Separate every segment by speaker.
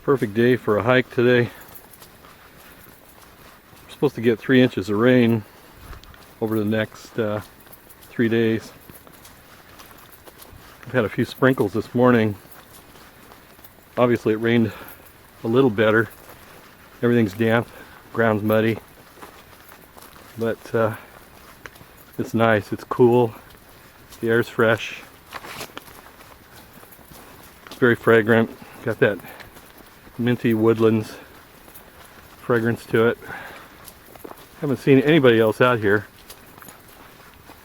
Speaker 1: Perfect day for a hike today. We're supposed to get 3 inches of rain over the next 3 days. I've had a few sprinkles this morning. Obviously it rained a little better. Everything's damp, ground's muddy, but it's nice, it's cool, the air's fresh, it's very fragrant, got that minty woodlands fragrance to it. Haven't seen anybody else out here.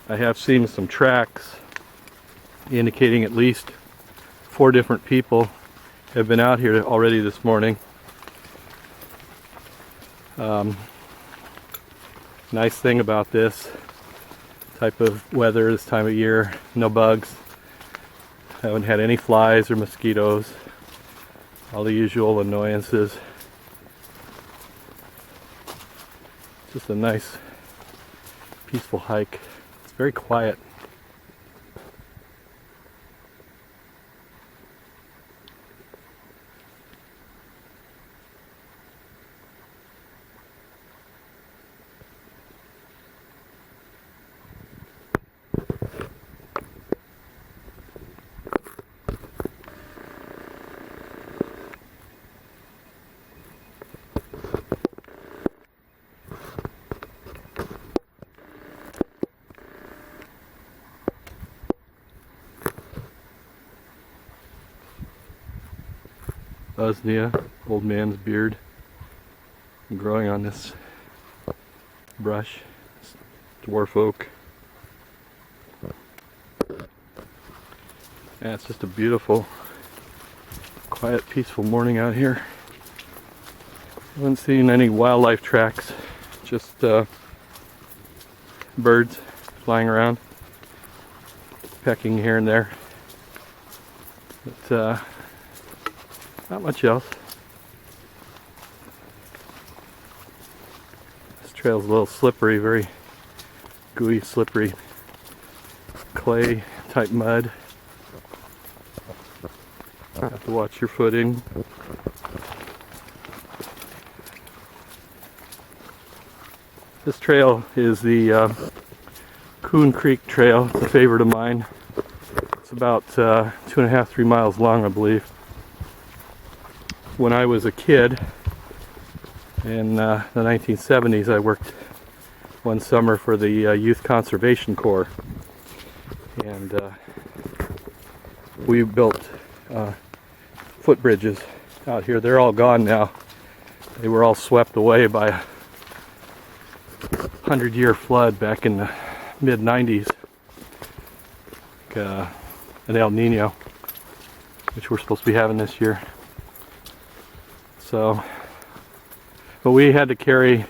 Speaker 1: I have seen some tracks indicating at least 4 different people have been out here already this morning. Nice thing about this type of weather this time of year, no bugs. Haven't had any flies or mosquitoes. All the usual annoyances. Just a nice, peaceful hike. It's very quiet. Usnea, old man's beard, growing on this brush, this dwarf oak. Yeah, it's just a beautiful, quiet, peaceful morning out here. I haven't seen any wildlife tracks, just birds flying around, pecking here and there. But not much else. This trail's a little slippery, very gooey, slippery, clay type mud. Have to watch your footing. This trail is the Coon Creek Trail. It's a favorite of mine. It's about 2.5, 3 miles long, I believe. When I was a kid in the 1970s, I worked one summer for the Youth Conservation Corps, and we built footbridges out here. They're all gone now. They were all swept away by a 100-year flood back in the mid-90s, like, an El Nino, which we're supposed to be having this year. So, but we had to carry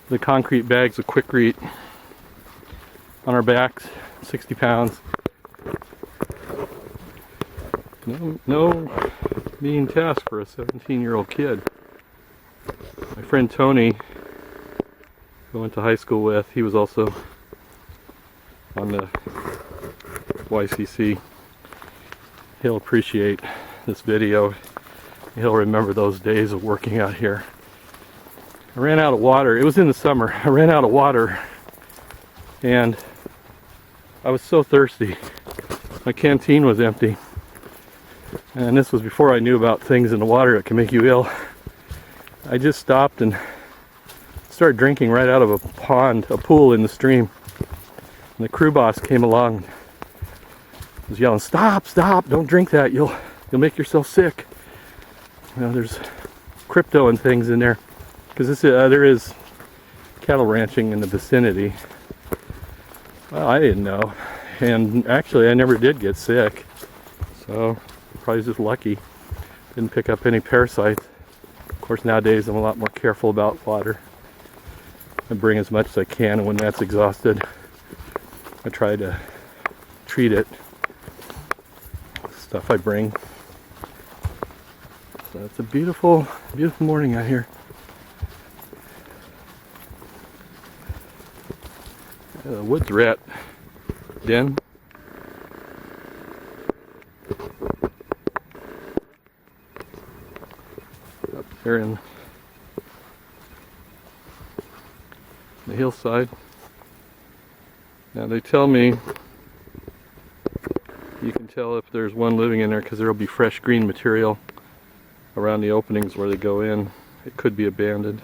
Speaker 1: the concrete bags of Quikrete on our backs, 60 pounds. No mean task for a 17-year-old kid. My friend Tony, who I went to high school with, he was also on the YCC. He'll appreciate this video. He'll remember those days of working out here. I ran out of water. It was in the summer. I ran out of water and I was so thirsty. My canteen was empty. And this was before I knew about things in the water that can make you ill. I just stopped and started drinking right out of a pond, a pool in the stream. And the crew boss came along and was yelling, "Stop, stop, don't drink that. You'll make yourself sick." You know, there's crypto and things in there, because there is cattle ranching in the vicinity. Well, I didn't know, and actually I never did get sick, so probably just lucky. Didn't pick up any parasites. Of course, nowadays I'm a lot more careful about water. I bring as much as I can, and when that's exhausted, I try to treat it. Stuff I bring. So it's a beautiful, beautiful morning out here. The woods rat den. They're in the hillside. Now they tell me you can tell if there's one living in there because there will be fresh green material around the openings where they go in. It could be abandoned.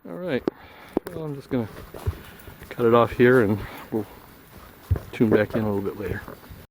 Speaker 1: Alright, well, I'm just going to cut it off here and we'll tune back in a little bit later.